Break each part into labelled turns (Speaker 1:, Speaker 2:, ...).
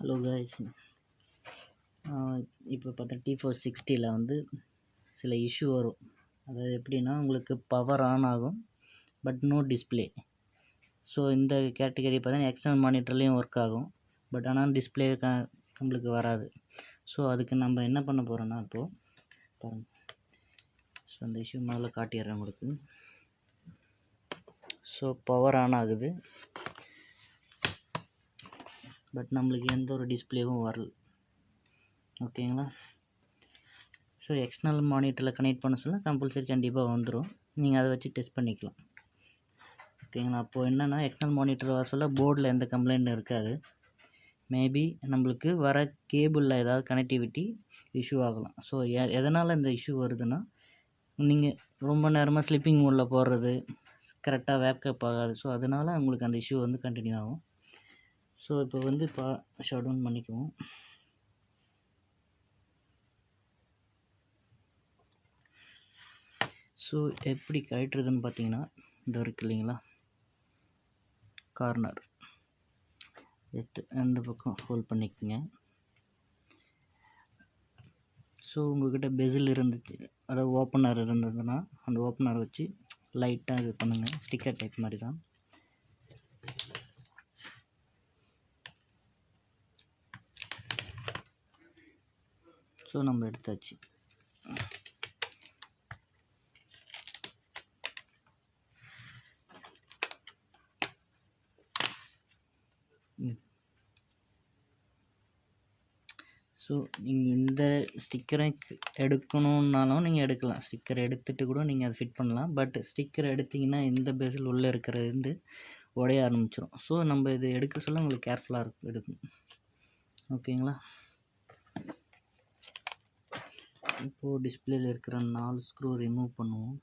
Speaker 1: Hello guys, இப்போ பார்த்தா T460 வந்து சில இஷ்யூ வரும். அதாவது எப்படின்னா, உங்களுக்கு பவர் ஆன் ஆகும் பட் நோ டிஸ்பிளே. ஸோ இந்த கேட்டகரி பார்த்தீங்கன்னா எக்ஸ்டர்னல் மானிட்டர்லேயும் ஒர்க் ஆகும், பட் ஆனால் டிஸ்பிளே நம்மளுக்கு வராது. ஸோ அதுக்கு நம்ம என்ன பண்ண போகிறோன்னா, இப்போது பாருங்கள். ஸோ அந்த இஷ்யூ முதல்ல காட்டிடுறேன் உங்களுக்கு. ஸோ பவர் ஆன் ஆகுது, பட் நம்மளுக்கு எந்த ஒரு டிஸ்பிளேவும் வரல. ஓகேங்களா? ஸோ எக்ஸ்டர்னல் மானிட்டரில் கனெக்ட் பண்ண சொல்ல கம்பல்சரி கண்டிப்பாக வந்துடும். நீங்கள் அதை வச்சு டெஸ்ட் பண்ணிக்கலாம். ஓகேங்களா? அப்போது என்னென்னா, எக்ஸ்டர்னல் மானிட்டர் வர சொல்ல போர்டில் எந்த கம்ப்ளைண்ட்டும் இருக்காது. மேபி நம்மளுக்கு வர கேபிளில் ஏதாவது கனெக்டிவிட்டி இஷ்யூ ஆகலாம். ஸோ எதனால் இந்த இஷ்யூ வருதுன்னா, நீங்கள் ரொம்ப நேரமாக ஸ்லிப்பிங் மோடில் போடுறது, கரெக்டாக வேக்கப் ஆகாது. ஸோ அதனால் உங்களுக்கு அந்த இஷ்யூ வந்து கண்டினியூ ஆகும். ஸோ இப்போ ஷட் டவுன் பண்ணிக்குவோம். ஸோ எப்படி கழட்டுறதுன்னு பார்த்தீங்கன்னா, இந்த இருக்குது இல்லைங்களா, கார்னர் ஜஸ்ட் அந்த பக்கம் ஹோல்ட் பண்ணிக்கோங்க. ஸோ உங்கள்கிட்ட பெசில் இருந்துச்சு, அதாவது ஓப்பனர் இருந்ததுன்னா அந்த ஓப்பனர் வச்சு லைட்டாக இது பண்ணுங்கள். ஸ்டிக்கர் டைப் மாதிரி தான். ஸோ நம்ம எடுத்தாச்சு. ஸோ நீங்கள் இந்த ஸ்டிக்கரை எடுக்கணுன்னாலும் நீங்கள் எடுக்கலாம். ஸ்டிக்கர் எடுத்துகிட்டு கூட நீங்கள் அதை ஃபிட் பண்ணலாம். பட் ஸ்டிக்கர் எடுத்திங்கன்னா இந்த பெசில் உள்ளே இருக்கிறது வந்து உடைய ஆரம்பிச்சிடும். ஸோ நம்ம இது எடுக்க சொல்ல உங்களுக்கு கேர்ஃபுல்லாக எடுக்கணும். ஓகேங்களா? இப்போது டிஸ்பிளேயில் இருக்கிற 4 ஸ்க்ரூ ரிமூவ் பண்ணுவோம்.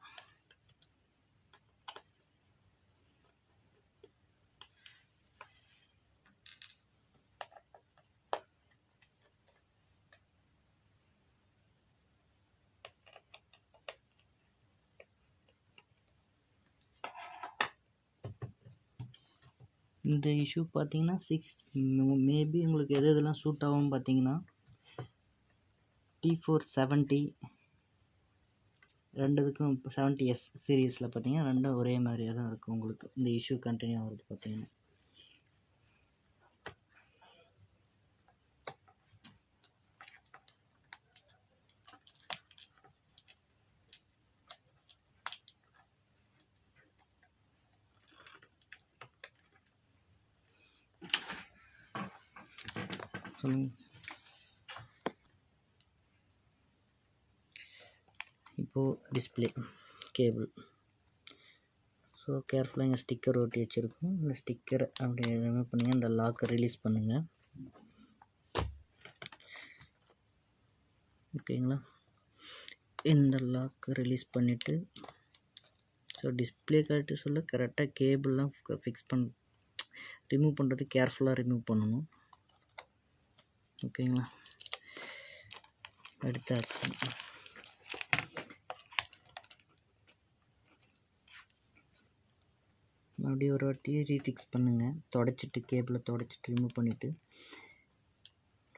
Speaker 1: இந்த இஷ்யூ பார்த்தீங்கன்னா மேபி உங்களுக்கு எது எதெல்லாம் சூட் ஆகும் பார்த்தீங்கன்னா, T470 ரெண்டுக்கும் இப்போ 70S சீரீஸில் பார்த்தீங்கன்னா ரெண்டும் ஒரே மாதிரியே தான் இருக்கும். உங்களுக்கு இந்த இஷ்யூ கண்டினியூ ஆகுது பார்த்தீங்கன்னா. சொல்லுங்கள். இப்போது டிஸ்பிளே கேபிள். ஸோ கேர்ஃபுல்லாக இங்கே ஸ்டிக்கர் ஒட்டி வச்சுருக்கோம். இந்த ஸ்டிக்கரை அப்படி ரிமூவ் பண்ணுங்கள். இந்த லாக்கை ரிலீஸ் பண்ணுங்கள். ஓகேங்களா? இந்த லாக்கை ரிலீஸ் பண்ணிவிட்டு, ஸோ டிஸ்பிளே கரெக்டாக சொல்ல கரெக்டாக கேபிள்லாம் ஃபிக்ஸ் ரிமூவ் பண்ணுறது கேர்ஃபுல்லாக ரிமூவ் பண்ணணும். ஓகேங்களா? எடுத்தாச்சு. மறுபடியும் ஒரு வாட்டி ரீஃபிக்ஸ் பண்ணுங்கள். தொடச்சிட்டு கேபிளை தொடச்சிட்டு ரிமூவ் பண்ணிவிட்டு,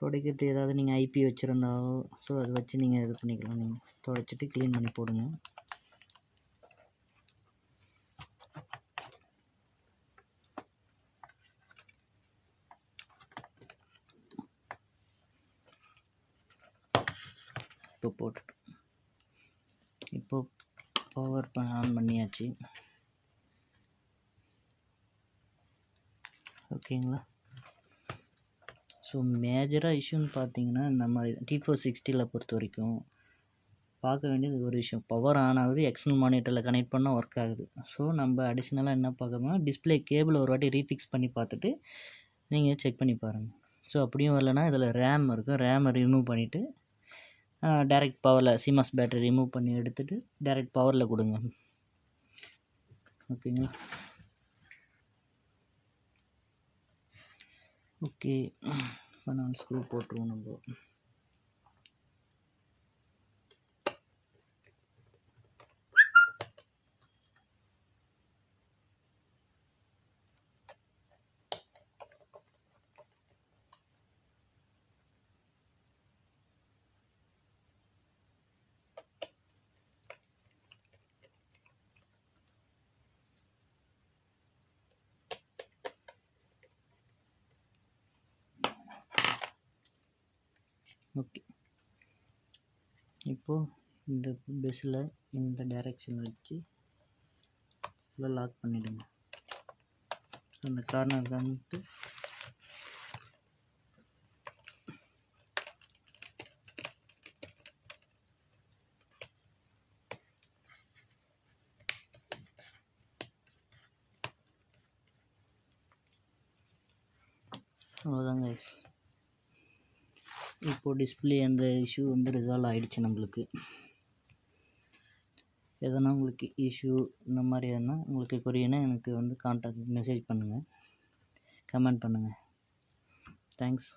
Speaker 1: துடைக்கிறது ஏதாவது நீங்கள் ஐபி வச்சுருந்தாலோ ஸோ அதை வச்சு நீங்கள் இது பண்ணிக்கலாம். நீங்கள் துடைச்சிட்டு க்ளீன் பண்ணி போடுங்க. இப்போ போட்டுட்டு இப்போது பவர் ஆன் பண்ணியாச்சு. ஓகேங்களா? ஸோ மேஜராக இஷ்யூன்னு பார்த்தீங்கன்னா, இந்த மாதிரி T460 பொறுத்த வரைக்கும் பார்க்க வேண்டியது ஒரு விஷயம். பவர் ஆன் ஆகுது, எக்ஸ்டர்னல் மானிட்டரில் கனெக்ட் பண்ணால் ஒர்க் ஆகுது. ஸோ நம்ம அடிஷ்னலாக என்ன பார்க்கணும்னா, டிஸ்பிளே கேபிளை ஒரு வாட்டி ரீஃபிக்ஸ் பண்ணி பார்த்துட்டு நீங்கள் செக் பண்ணி பாருங்கள். ஸோ அப்படியும் வரலன்னா இதில் ரேம் இருக்கும், ரேமை ரிமூவ் பண்ணிவிட்டு டைரெக்ட் பவரில் சிமாஸ் பேட்டரி ரிமூவ் பண்ணி எடுத்துகிட்டு டைரெக்ட் பவரில் கொடுங்க. ஓகேங்களா? ஓகே, இப்போ 4 ஸ்க்ரூ போட்டுருவோம் நம்ம. ஓகே, இப்போது இந்த பெஸ்ஸில் இந்த டைரெக்ஷனில் வச்சு ஃபுல்லாக லாக் பண்ணிவிடுங்க. அந்த கார்னர் வந்துட்டு அவ்வளோதாங்க கைஸ். இப்போது டிஸ்பிளே அந்த இஷ்யூ வந்து ரிசால்வ் ஆகிடுச்சு. நம்மளுக்கு எதனா உங்களுக்கு இஷ்யூ இந்த மாதிரி எதனா உங்களுக்கு கொரியனா எனக்கு வந்து கான்டாக்ட் மெசேஜ் பண்ணுங்கள், கமெண்ட் பண்ணுங்கள். தேங்க்ஸ்.